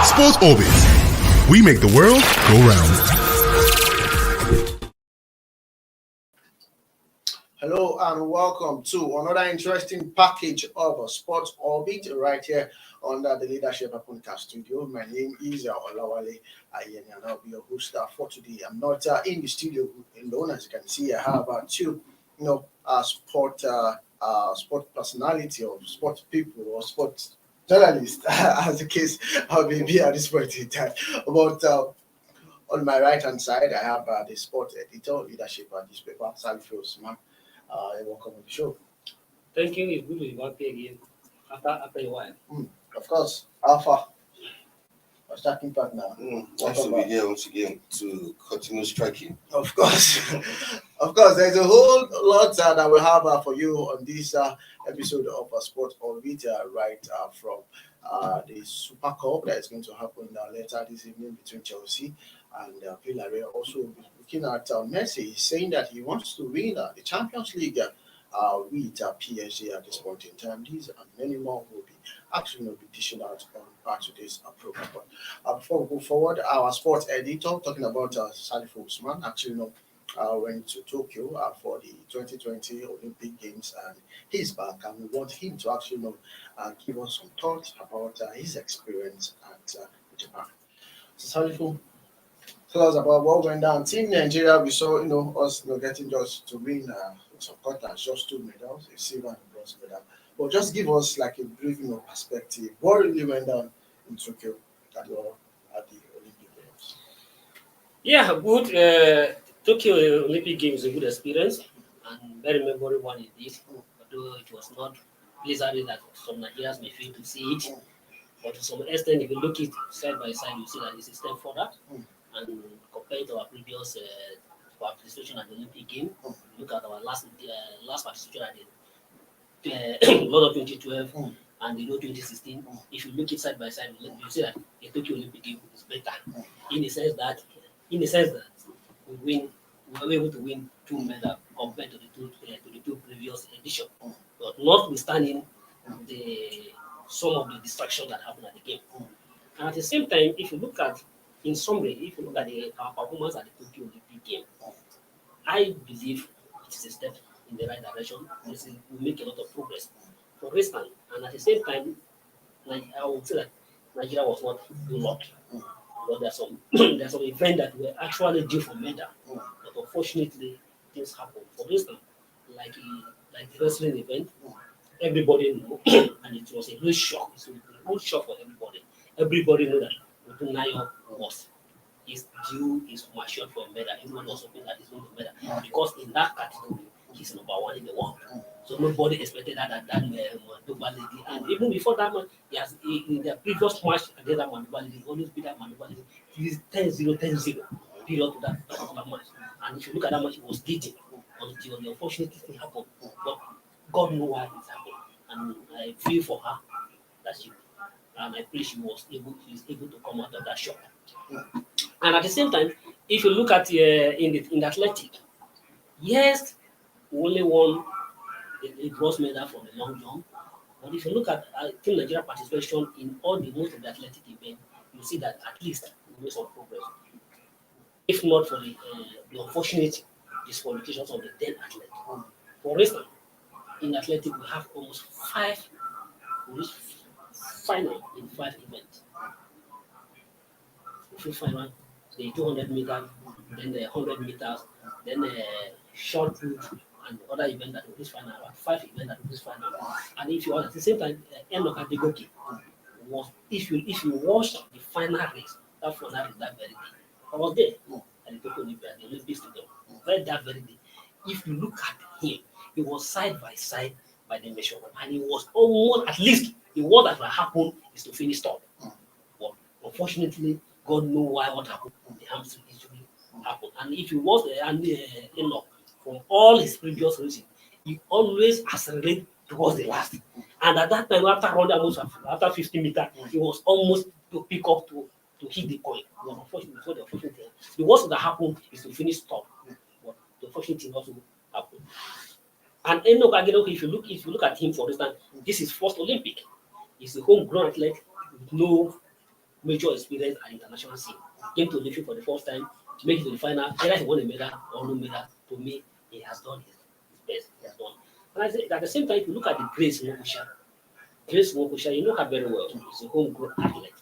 Sports Orbit. We make the world go round. Hello and welcome to another interesting package of Sports Orbit right here under the leadership of Podcast Studio. My name is Olawale Ayeni and I'll be your host for today. I'm not in the studio alone. As you can see, I have two, sport personality or sport people or sports journalists, as the case may be at this point in time. But on my right hand side, I have the sport editor, leadership at newspaper, Salifio Osman. Welcome to the show. Thank you. It's good to be back here again after a while. Of course, Alpha, our starting partner. Nice to be here once again to continue striking. Of course, of course. There's a whole lot that we have for you on this episode of Sport Orbit, right from the Super Cup that is going to happen later this evening between Chelsea and Villarreal. Also, looking at Messi, saying that he wants to win the Champions League with PSG at this point in time. These and many more will be actually be dishing out on today's program. But before we go forward, our sports editor talking about Salif Osman actually went to Tokyo for the 2020 Olympic Games and he's back and we want him to actually give us some thoughts about his experience at Japan. So Salif, tell us about what went down. Team Nigeria, we saw us getting just to win some contest, just 2 medals, a silver and a bronze medal. But just give us like a brief perspective. What really went down in Tokyo at the Olympic Games? Yeah, good. Tokyo Olympic Games is a good experience and very memorable one indeed. Although it was not pleasantly that some Nigerians may fail to see it. But to some extent, if you look it side by side, you see that it's a step further. And compared to our previous participation at the Olympic game, look at our last participation at the London 2012 and the Rio 2016. If you look it side by side, you see that the Tokyo Olympic game is better in the sense that we were able to win 2 medals compared to the two previous editions, but notwithstanding some of the distractions that happened at the game. And at the same time, if you look at in summary, if you look at our performance at the Tokyo Olympic game, I believe it is a step in the right direction. We make a lot of progress. For instance, and at the same time, I would say that Nigeria was not lucky. But there's some events that were actually due for medal, but unfortunately things happened. For instance, like the wrestling event, everybody knew, and it was a great shock. It's a good shock for everybody. Everybody knew that Nayo is matured for a medal. Everyone was hoping that he's going to medal because in that category he's number 1 in the world. So nobody expected that Manduba. And even before that man, in the previous match against that Manduba, he always beat that Manduba. He's 10-0 period to that particular match. And if you look at that match, he was leading until the unfortunate thing happened. But God knows why it happened. And I feel for her that and I pray she is able to come out of that shock. And at the same time, if you look at in the athletic, yes, we only won a bronze medal from the long jump. But if you look at Team Nigeria participation in most of the athletic events, you see that at least we made some progress. If not for the unfortunate disqualifications of the 10 athletes. For instance, in athletic, we have almost 5 final in 5 events. Full final, the 200 meters, then the 100 meters, then the short put, and other events that will be final, about 5 events that will be final. And if you are at the same time, Enoch Adegoke was, if you watch the final race, that final race that very day, I was there at the Tokyo Olympiad, the Olympic Stadium, right that very day. If you look at him, he was side by side by the measurement, and he was almost at least the word that will happen is to finish top. But unfortunately, God knows what happened. The hamstring injury happened. And if you watch Enoch from all his previous races, he always accelerated towards the last. And at that time, after 50 meters, he was almost to pick up to hit the point. But unfortunately, the unfortunate thing, the worst that happened is to finish top. But the unfortunate thing also happened. And Enoch Adegoke, if you look at him, for instance, this is first Olympic. He's a homegrown athlete with no major experience at international scene. Came to Olympic for the first time to make it to the final. Either he won a medal or no medal, to me, he has done his best. He has done. And I say at the same time, if you look at the Grace Mokusha, you know her very well. She's a homegrown athlete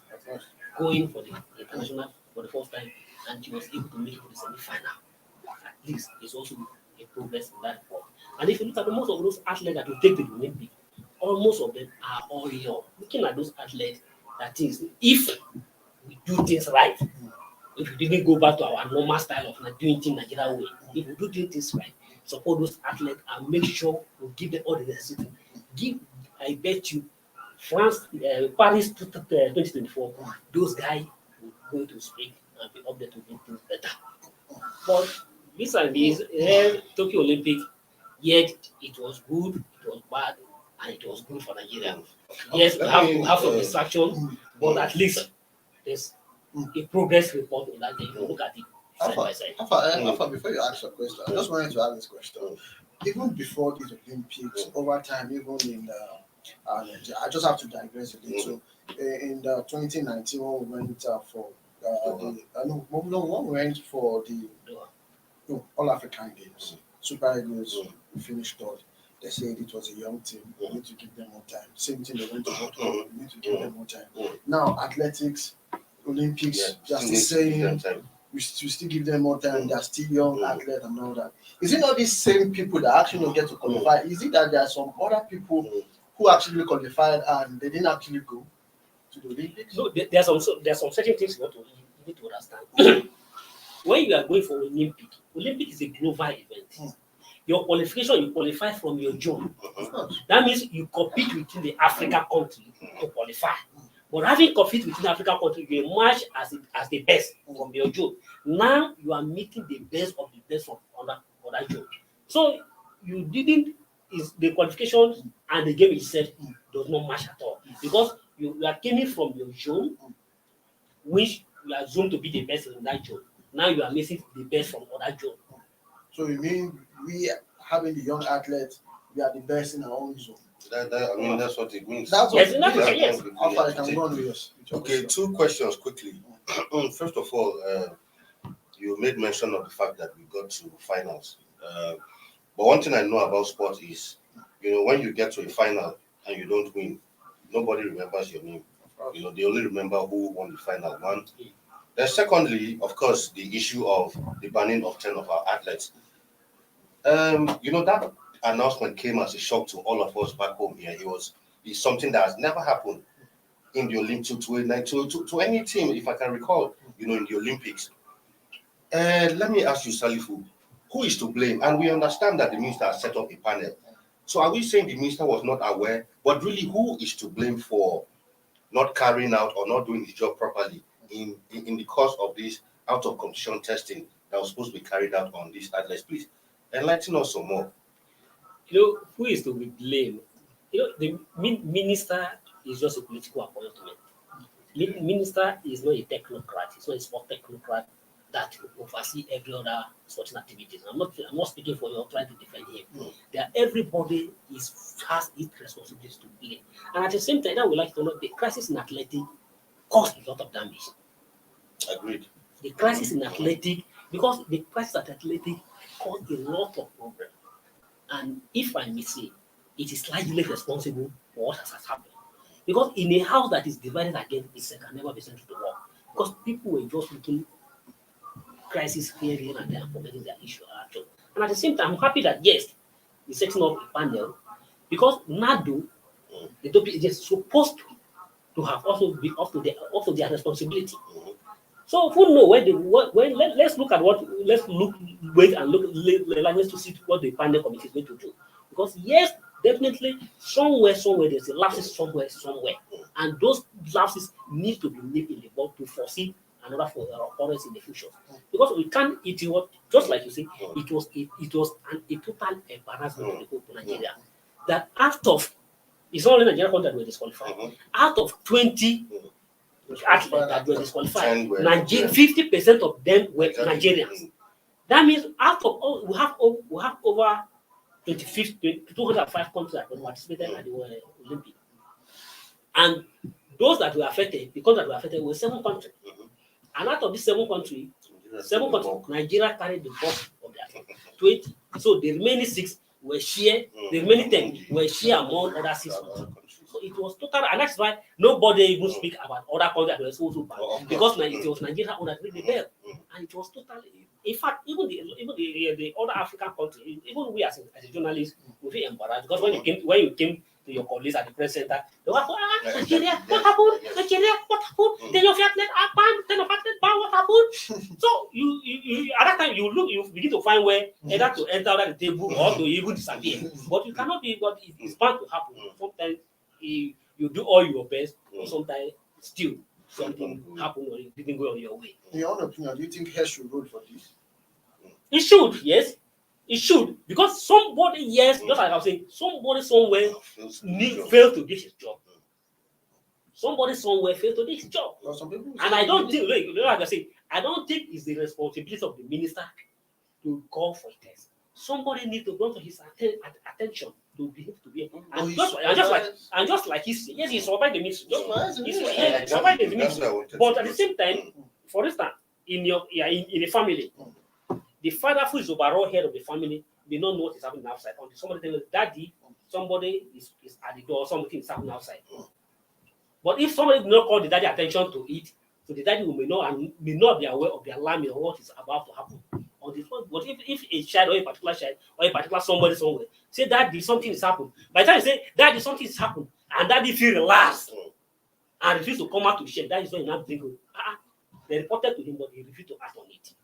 going for the international for the first time, and she was able to make it to the semi-final. At least it's also a progress in that form. And if you look at most of those athletes that will take the Olympic, almost of them are all young. Looking at those athletes, that is, if we do things right, if we didn't go back to our normal style of doing things Nigeria way, if we do things right, support those athletes and make sure we give them all the necessity. I bet you, France, Paris 2024, those guys will go to speak and be up there to do things better. But this and this, Tokyo Olympic, yet it was good, it was bad, and it was good for Nigeria. Yes, we have some distraction, but at least there's a progress report in that day. If you look at it side by side. Alpha, before you ask your question, I just wanted to ask this question. Even before these Olympics, over time, even in I just have to digress a little. In 2019, when we went for when we went for the All African Games, Super Eagles, we finished third. They said it was a young team. We need to give them more time. Same thing, they went to World Cup. We need to give them more time. Now, athletics, Olympics, just saying we still give them more time. They're still young athletes and all that. Is it not these same people that actually don't get to qualify? Is it that there are some other people who actually qualified and they didn't actually go to the Olympics? So there's some certain things you need to understand. When you are going for Olympic is a global event. Your qualification, you qualify from your zone. That means you compete within the African country to qualify. But having compete within the African country, you emerge as the best from your zone. Now you are meeting the best of the best from other zone. So you didn't is the qualification and the game itself does not match at all because you are coming from your zone, which you are zoomed to be the best in that zone. Now you are missing the best from other zone. So you mean we having the young athletes, we are the best in our own zone? I mean, that's what it means. That's what it means. Yes. I can go on with yours. Okay, two questions quickly. First of all, you made mention of the fact that we got to finals. But one thing I know about sports is, when you get to a final and you don't win, nobody remembers your name. They only remember who won the final one. Then secondly, of course, the issue of the banning of 10 of our athletes. That announcement came as a shock to all of us back home here. It's something that has never happened in the Olympics to any team, if I can recall, in the Olympics. Let me ask you, Salifu, who is to blame? And we understand that the minister has set up a panel. So are we saying the minister was not aware? But really, who is to blame for not carrying out or not doing his job properly in the course of this out of competition testing that was supposed to be carried out on these athletes? Please enlighten us some more. Who is to be blamed? The minister is just a political appointment. Minister is not a technocrat. He's not a sport technocrat that will oversee every other sporting activities. I'm not speaking for you or trying to defend him. Everybody has its responsibilities to play. And at the same time, I would like to know the crisis in athletics caused a lot of damage. Agreed. The crisis in athletics, because the crisis at athletics caused a lot of problems. And if I may say, it is largely responsible for what has happened. Because in a house that is divided against itself can never be sent to the wall. Because people were just looking crisis here and there and forgetting their issue. And at the same time, I'm happy that yes, we're setting up a panel because NADO, the topic is supposed to have also be up to their responsibility. So who know let's look at wait and look to see what the panel committee is going to do. Because yes, definitely somewhere there's a lapses somewhere, and those lapses need to be made in the board to foresee another occurrence in the future. Because we can't. It was just like you say. It was a total embarrassment to Nigeria. That out of it's not only Nigeria country that were disqualified. Out of 20 athletes that were disqualified, 50% of them were Nigerians. That means out of all, we have over 205 countries that participated at the Olympics. And those that were affected, because that were affected were 7 countries. And out of these 7 countries, Nigeria carried the bulk of that 20. So the remaining 6 were shared, the remaining 10 were shared among other 6 countries. So it was total, and that's why nobody even speak about other countries that were so bad, because it was Nigeria who had the bell, and it was totally. In fact, even the other African countries, even we as a journalist, we feel embarrassed because when you came to your colleagues at the press center, they were Nigeria, what happened? Nigeria, what happened? Then your athlete are banned, then your athlete banned, what happened? So you at that time you begin to find where either to enter under the table or to even disappear. But you cannot be, but it's bound to happen. Sometimes you do all your best, sometimes still something happened or it didn't go on your way. In your own opinion, do you think hair should roll for this? It should, yes. It should. Because somebody, yes, just like I was saying, somebody somewhere failed to do his job. Somebody somewhere failed to do his job. And I don't think, like I say, I don't think it's the responsibility of the minister to call for a test. Somebody needs to bring to his attention to be and just like he survived the ministry. He survived the ministry. But at the same time, for instance, in a family, the father who is overall head of the family may not know what is happening outside. Until somebody tells daddy, somebody is at the door, something is happening outside. But if somebody did not call the daddy attention to it, so the daddy may not be aware of the alarm or what is about to happen. But if a child or a particular child or a particular somebody somewhere say daddy something is happened, by the time you say daddy something is happened and daddy feel relaxed and refuse to come out to share, that is when you now think they reported to him but he refused to act on it.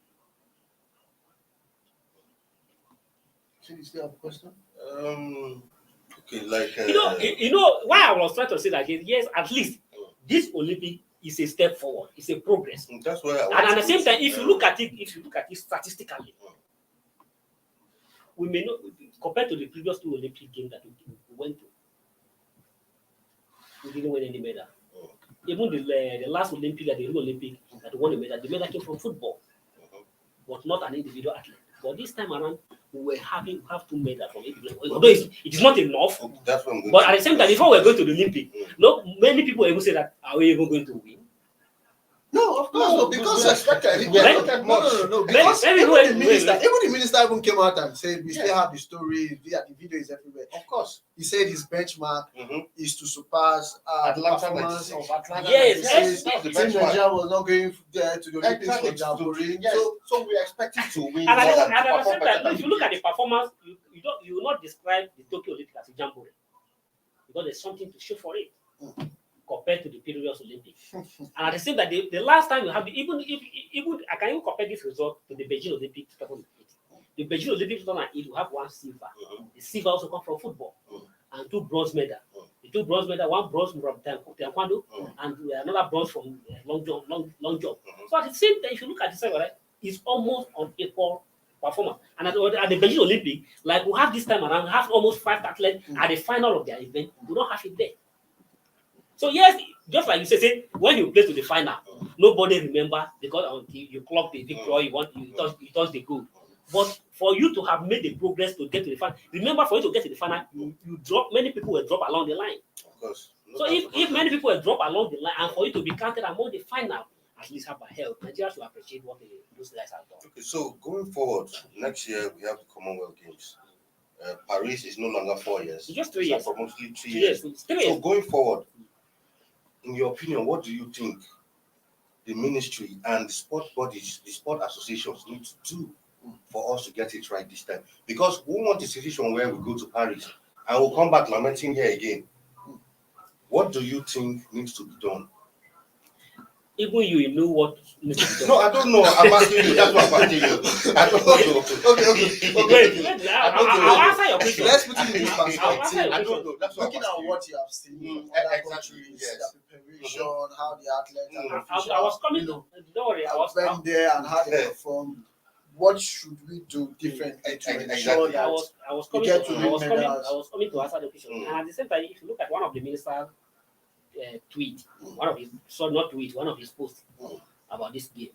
So you still have a question? Okay, like you know why I was trying to say that yes, at least this Olympic is a step forward, it's a progress. That's why and at the same time, if you look at it statistically, we may not, compared to the previous 2 Olympic games that we went to, we didn't win any medal. Even the last Olympic, the Rio Olympic that won the medal came from football, but not an individual athlete. But this time around, we have 2 medals from individual. Although it is not enough, but at the same time, before we're going to the Olympic, many people even say that, are we even going to win? No, of course, no, because expected. No. Because even the minister even came out and said we still have the story. The video is everywhere. Of course, he said his benchmark is to surpass Atlanta performance of Atlanta. Yes, Nigeria was not going there to the Olympics for Jamboree. So we expect it to win. And at the same time, if you look at the performance, you will not describe the Tokyo Olympics as a Jamboree because there's something to show for it. Compared to the previous Olympics. And at the same time, the last time you have even I can even compare this result to the Beijing Olympics 2008. The Beijing Olympics 2008 you have 1 silver. The silver also comes from football and 2 bronze medals. The 2 bronze medals, 1 bronze from taekwondo and another bronze from long jump. So at the same time, if you look at the silver, right, it's almost on equal performance. And at the Beijing Olympics, like we have this time around, we have almost 5 athletes at the final of their event. We don't have it there. So yes, just like you say when you play to the final, nobody remember because until you clock the victory, you touch the goal. But for you to have made the progress to get to the final, remember for you to get to the final, you drop. Many people will drop along the line. Of course. So if many people will drop along the line, and for you to be counted among the final, at least have a help. Nigeria should appreciate what those guys have done. Okay, so going forward, next year we have the Commonwealth Games. Paris is no longer 4 years. It's just 3 years. For mostly 3 years. 3 years. So going forward, in your opinion, what do you think the ministry and the sport bodies, the sport associations need to do for us to get it right this time? Because we want a situation where we go to Paris and we'll come back lamenting here again. What do you think needs to be done? Even you know what needs to be done. No, I don't know. I'm asking you. That's what I'm asking you. I don't know. Okay. I'll answer your question. Let's put it in this I'll answer perspective. your I don't question. know. That's what Looking I'm at what you have seen in other countries, their preparation, how the athletes I was coming to. Don't worry. I was went there and how they perform. What should we do differently to ensure that I was coming get to. to I was win coming. medals? I was coming to answer the question. And at the same time, if you look at one of the ministers' tweet, one of his posts about this game,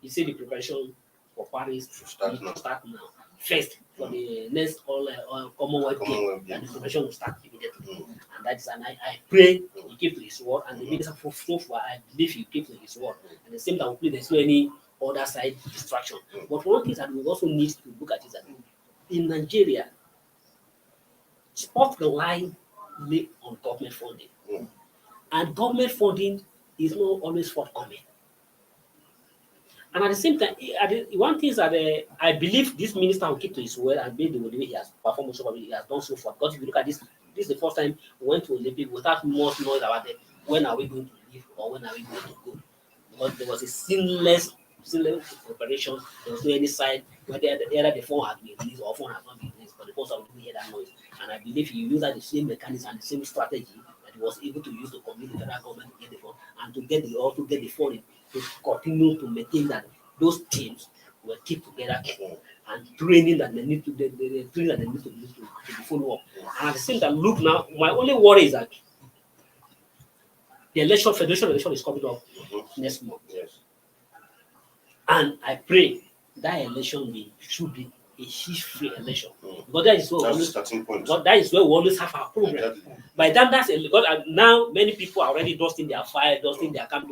he said the preparation for Paris start needs to start now. first for the next Commonwealth game, Commonwealth and Games. the preparation will start immediately. And that is, and I pray he keep to his word, and the minister so far, I believe he keep to his word. And at the same time, hopefully there's no any other side distraction. But one thing that we also need to look at is that in Nigeria, sport rely on government funding. And government funding is not always forthcoming. And at the same time, one thing is that I believe this minister will keep to his word and build the way he has performed so far, he has done so far. Because if you look at this, this is the first time we went to Olympic without much noise about it. When are we going to leave or when are we going to go? Because there was a seamless preparation. There was no any side whether either the phone had been released or phone has not been released. But the person didn't hear that noise. And I believe he used the same mechanism and the same strategy that he was able to use to convince the federal government to get the phone and to get the funding to continue to maintain that those teams will keep together and training that they need to the training that they need to do to be follow up. And at the same time, look now, my only worry is that the federation election is coming up next month. Yes. And I pray that election should be a free election. Because That's the starting point. that is where we always have our problem. Exactly. By the time because now many people are already dusting their fire, dusting their camp,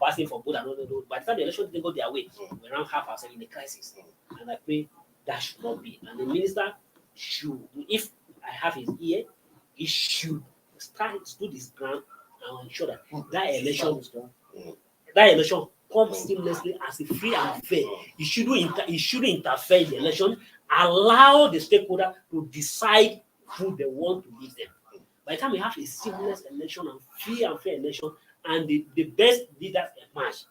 passing for good and all. By the time the election didn't go their way, we now have ourselves in a crisis. And I pray that should not be. And the minister should, if I have his ear, he should do this ground and ensure that that election comes seamlessly as a free and fair. He shouldn't interfere in the election. Allow the stakeholder to decide who they want to lead them. By the time we have a seamless election and free and fair election, and the best leaders emerge,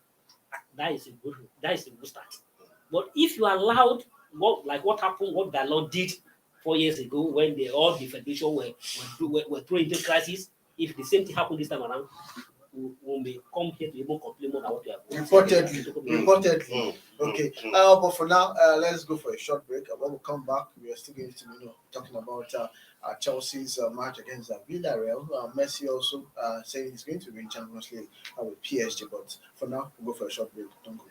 that is a good start. But if you allowed what happened, what Dalot did 4 years ago when all the federation were thrown into crisis, if the same thing happened this time around, we may come here to even complain more than what we have Reportedly. Okay. But for now, let's go for a short break. And when we come back, we are still going to be talking about Chelsea's match against Villarreal. Messi also saying he's going to win Champions League with PSG. But for now, we'll go for a short break. Don't go away.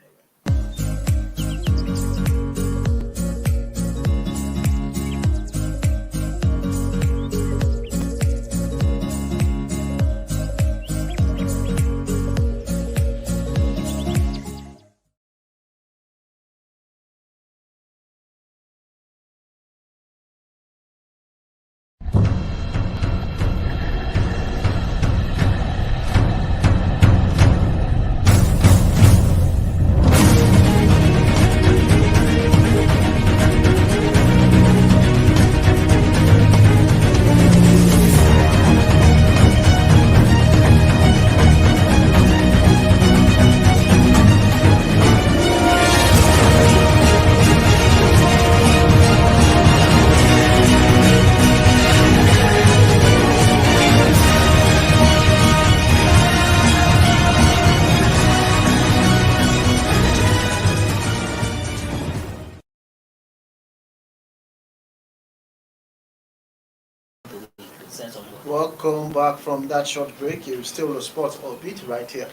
Welcome back from that short break. You're still a sports orbit right here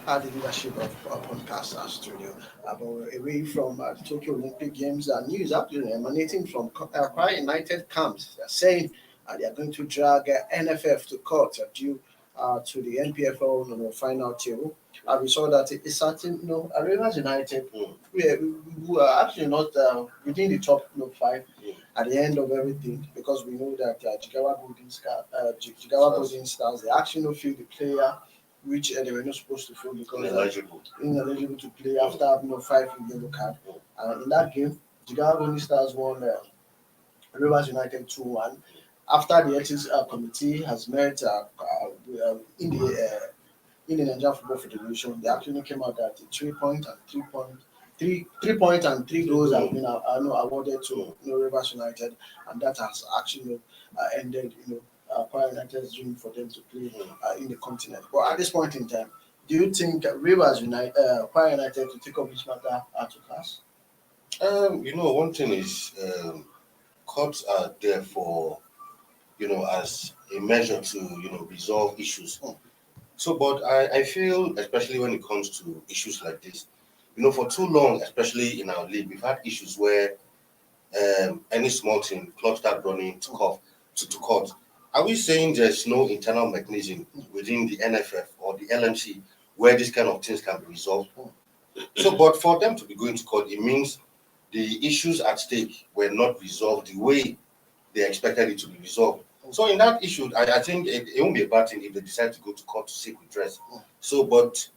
on the leadership of podcast studio. But away from the Tokyo Olympic Games, news actually emanating from Kwara United camps. They're saying they are going to drag NFF to court due to the NPFL final table. We saw that a certain Rivers United we are actually not within the top 5 at the end of everything, because we know that Jigawa Golden Stars, they actually feel the player which they were not supposed to feel because ineligible to play after having 5 yellow card. In that game, Jigawa Golden Stars won Rivers United 2-1. After the ethics committee has met in the Nigerian Football Federation, they actually came out that 3 points and 3 goals have been awarded to Rivers United, and that has actually ended Kwara United's dream for them to play in the continent. But at this point in time, do you think Rivers United, Kwara United, to take up this matter to class? One thing is courts are there for as a measure to resolve issues. So, but I feel, especially when it comes to issues like this, for too long, especially in our league, we've had issues where any small thing, club start running to court. Are we saying there's no internal mechanism within the NFF or the LMC where these kind of things can be resolved? So, but for them to be going to court, it means the issues at stake were not resolved the way they expected it to be resolved. So, in that issue, I think it won't be a bad thing if they decide to go to court to seek redress. So, but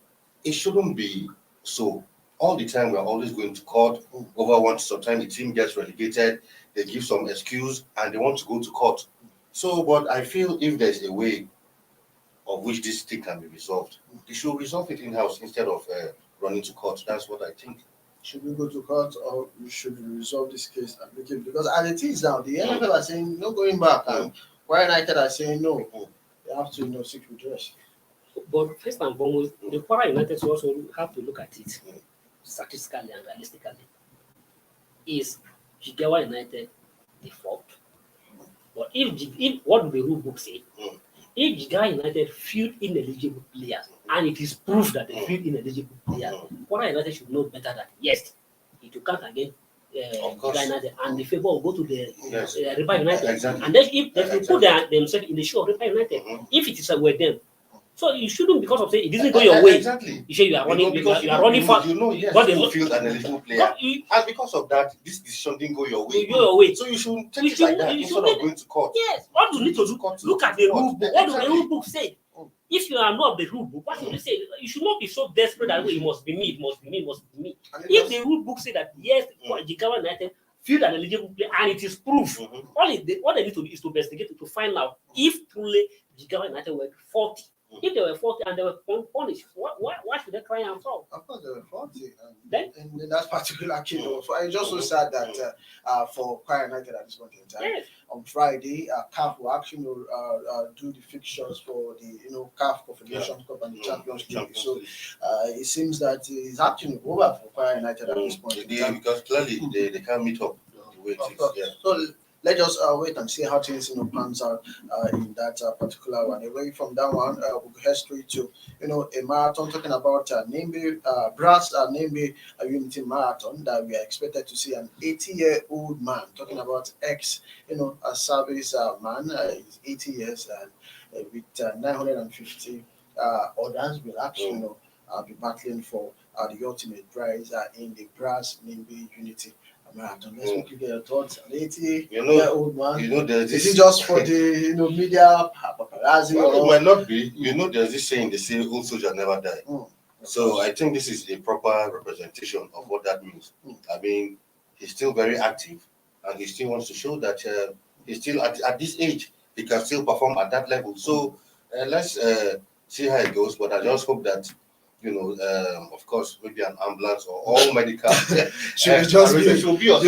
it shouldn't be so. All the time, we're always going to court over one. Sometimes the team gets relegated, they give some excuse, and they want to go to court. So, but I feel if there's a way of which this thing can be resolved, they should resolve it in-house instead of running to court. That's what I think. Should we go to court or should we resolve this case amicably? Because as it is now, the NFF are saying no going back, and Kwara United are saying no. They have to seek redress. But first and foremost, the Kwara United also have to look at it statistically and realistically. Is Jigawa United the fault? But if what the rule book say, if Jigawa United field ineligible players and it is proved that they field ineligible players, Kwara United should know better that yes, it will count against Jigawa United and the favor will go to the River United. Exactly. And then if they put themselves in the shoe of River United, if it is with them. So you shouldn't, because of saying it didn't go your way. Exactly. You say you are running, you are running fast. Yes, but you field an eligible player, and because of that, this decision didn't go your way. So you should take it like that instead of going to court. Yes, what you need to do, look at the rule book. What does the rule book say? If you are not the rule book, what should you say? You should not be so desperate that it must be me, it must be me, it must be me. If the rule book say that yes, Jigawa United field an eligible player and it is proof, what they need to do is to investigate to find out if truly Jigawa United were 40. If they were 40 and they were punished, why should they cry and fall? Of course, they were 40. Then? In that particular case, so it's just so sad that for Kwara United at this point in time, on Friday, CAF will actually do the fixtures for the CAF Confederation Cup and the Champions League. So it seems that it's actually over for Kwara United at this point in time. Because clearly they can't meet up the way it is. Yeah. So let's just wait and see how things pans out in that particular one. Away from that one, we'll go head straight to a marathon talking about brass Nembe Unity Marathon that we are expected to see an 80-year-old man talking about a service man. He's 80 years and with 950 others will actually be battling for the ultimate prize in the brass Nembe Unity Marathon. Let's quickly get your thoughts. 80-year-old man. There's Is it just for the media paparazzi? Well, it might not be. There's this saying, they say old soldier never die. So I think this is a proper representation of what that means. I mean, he's still very active and he still wants to show that he's still at this age, he can still perform at that level. So let's see how it goes. But I just hope that of course, maybe an ambulance or all medical should be of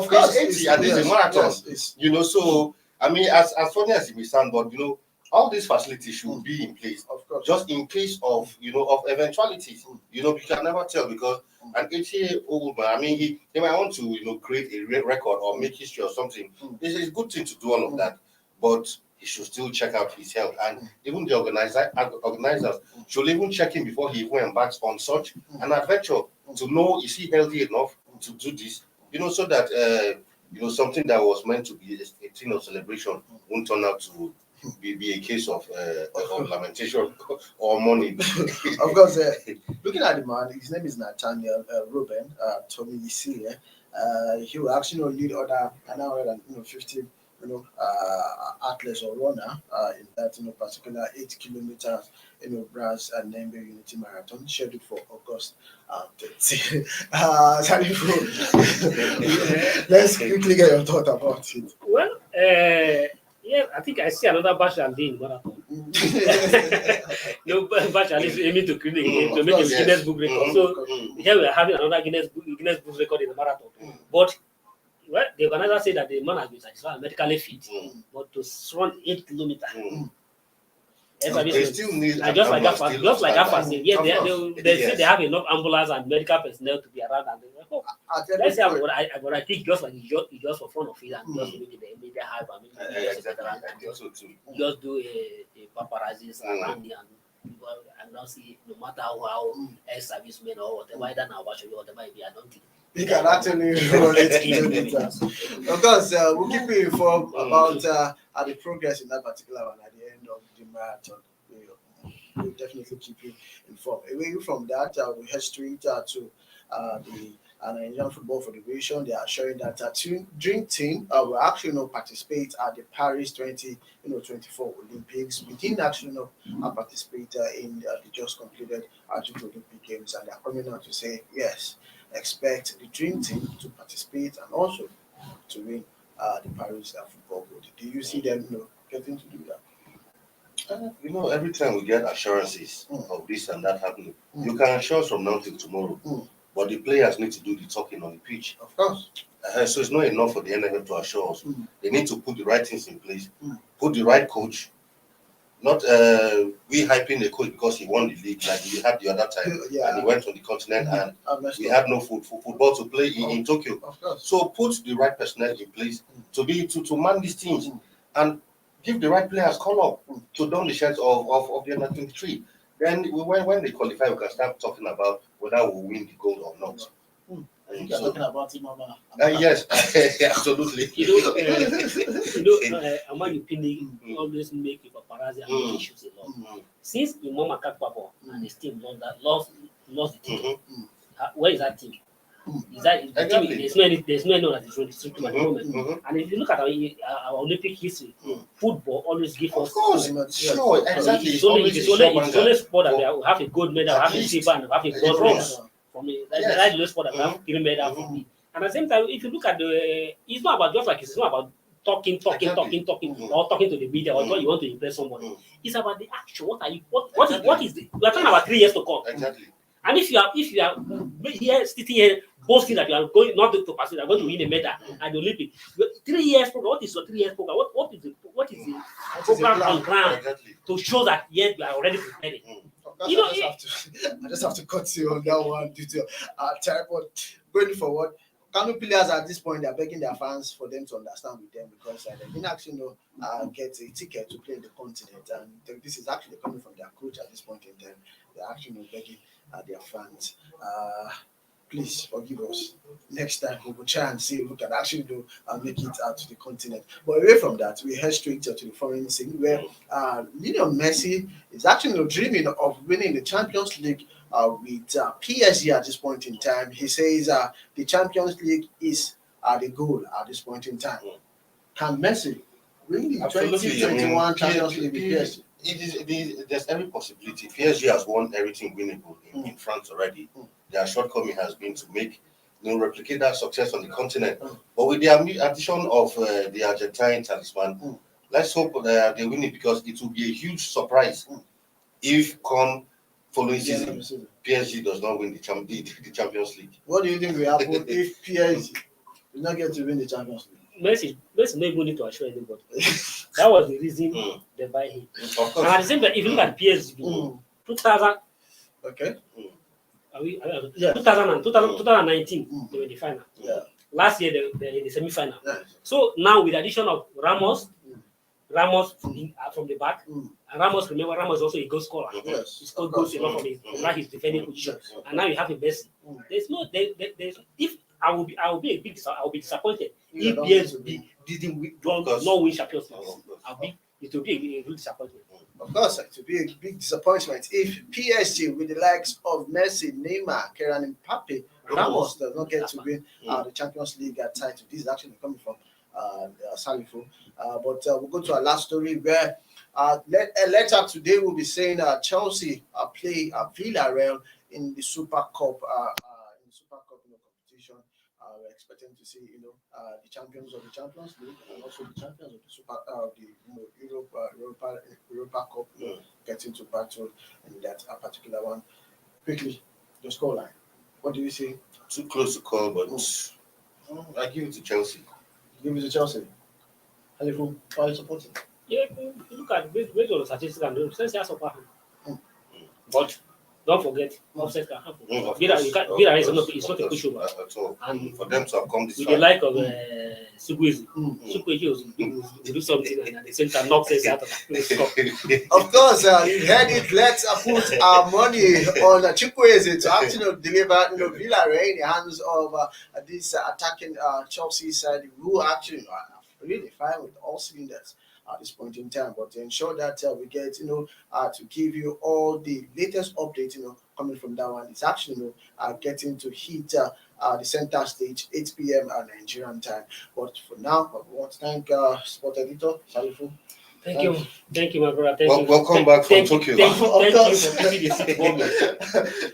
course, 80 and it's a marathon. So I mean, as funny as it may sound, but all these facilities should be in place, of course, just in case of of eventualities. You can never tell, because an 80-year-old man, I mean, he might want to create a record or make history or something. It's a good thing to do all of that, but he should still check out his health, and even the organizers should even check him before he even embarks on such an adventure to know, is he healthy enough to do this, so that something that was meant to be a thing of celebration won't turn out to be a case of lamentation or mourning. Of course, looking at the man, his name is Nathaniel Ruben Tommy Isile. He will actually lead other 950 athletes or runner in that particular 8 kilometers brass and Nembe Unity Marathon scheduled for August 30. Let's quickly get your thought about it. Well, I think I see another Bashar in marathon. Bashar is aiming to make a Guinness Book record. So here we are having another Guinness Book record in the marathon. But the organizer said that the man has been satisfied medically fit, but to run 8 kilometers. They still need just like that. Yes, they have enough ambulance and medical personnel to be around. And let's say what I think just for fun of it and just make the media hype and just do a paparazzi around it and not see no matter how ex-servicemen or whatever, either now or whatever it be, I don't think You can actually roll it into details. Of course, we'll keep you informed about the progress in that particular one at the end of the marathon. We'll definitely keep you informed. Away from that, we head straight to the Nigerian Football Federation. They are showing that Dream Team will actually not participate at the Paris 2024 Olympics. We didn't actually not participate in the just completed Youth Olympic Games, and they are coming out to say yes, expect the Dream Team to participate and also to win the Paris Football Gold. Do you see them getting to do that? Every time we get assurances of this and that happening, you can assure us from now till tomorrow. But the players need to do the talking on the pitch. Of course. So it's not enough for the NFF to assure us. They need to put the right things in place, put the right coach. Not we hyping the coach because he won the league like we had the other time, and he went on the continent and we had no football to play in Tokyo. So put the right personnel in place to man these teams and give the right players call up to don the shirts of the under 23. Then when they qualify, we can start talking about whether we'll win the gold or not. I think you're talking about him, Mama. Yes, absolutely. Among opinion, always make paparazzi and issues a lot. Since Imam Akakpabo and his team lost the ticket, where is that team? Is that the team? There's no that is restricted at the moment. And if you look at our Olympic history, football always gives us. Of course, sure, exactly. It's only sport that we have a gold medal, have a silver, and have a bronze. For me, that's the sport that we have 3 medals for me. And at the same time, if you look at it's not about just like it's not about talking, or talking to the media or you want to impress somebody. It's about the action. What is the? We are talking about 3 years to come. Exactly. And if you are here sitting here boasting that you are going not to participate, you are going to win a medal at the Olympics, 3 years program. What is your 3 years program? What is the program on ground to show that yes, you are already prepared? I just have to cut you on that one due to time. But going forward, Kano players at this point they are begging their fans for them to understand with them because they didn't actually get a ticket to play in the continent, and this is actually coming from their coach at this point in time. They're actually begging their fans. Please forgive us. Next time we will try and see if we can actually make it out to the continent. But away from that, we head straight to the foreign scene where Lionel Messi is actually dreaming of winning the Champions League with PSG at this point in time. He says the Champions League is the goal at this point in time. Can Messi win the 2021 Champions League with PSG? There's every possibility. PSG has won everything winnable in France already. Their shortcoming has been to replicate that success on the continent. But with the addition of the Argentine talisman, let's hope they win it because it will be a huge surprise if come following season PSG does not win the Champions League. What do you think will happen if PSG does not get to win the Champions League? Messi no even need to assure anybody. That was the reason they buy him. Of course. And at the same time, if you look at PSG, 2000. Okay. 2019, they were in the final. Last year, they were in the semi-final. So now, with the addition of Ramos from the back, and Ramos is also a goal scorer. He scored goals a lot from his defending position. And now you have a Messi. If I will be disappointed if PSG didn't not win Champions League. It will be a real disappointment. Of course, it will be a big disappointment if PSG, with the likes of Messi, Neymar, Kylian Mbappe, Ramos does not get to win the Champions League title. This is actually coming from Salifo. But we'll go to our last story where later today we'll be saying Chelsea play Villarreal in the Super Cup. Competition. We're expecting to see the champions of the Champions League and also the champions of the Europa Cup getting to battle in that particular one. Quickly, the scoreline. What do you see? Too close to call, but I give it to Chelsea. Give it to Chelsea. Why are you supporting? Yeah, you look at based on the statistics and the sense they are support. But don't forget, offset can happen. Of Villa, course, you can't, of Villa is course, not, it's of not a course, pushover. at all. And For them to have come this with far. the like of Chukwueze, Mm. Chukwueze will do something and at the same time knock sense out of the Of course, you heard it. Let's put our money on Chukwueze to actually deliver, Villarreal in the hands of this attacking Chelsea side, who actually are really fine with all cylinders at this point in time. But to ensure that we get, to give you all the latest updates, coming from that one, it's actually, getting to hit the center stage, 8 p.m. Nigerian time. But for now, I want to thank Sport Editor Salifu. Thank you, my brother. Thank you. Welcome back from Tokyo. Thank you Of for course. keeping the seat warm.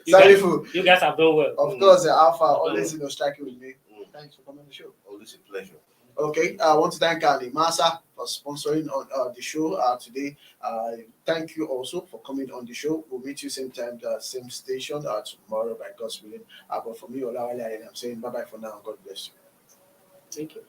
Salifu, You guys have done well. of course, Alpha always striking with me. Thanks for coming on the show. Always a pleasure. Okay, I want to thank Ali Masa for sponsoring on the show today. Thank you also for coming on the show. We'll meet you same time, same station tomorrow by God's willing. But for me, Olawale, I'm saying bye bye for now. God bless you. Thank you.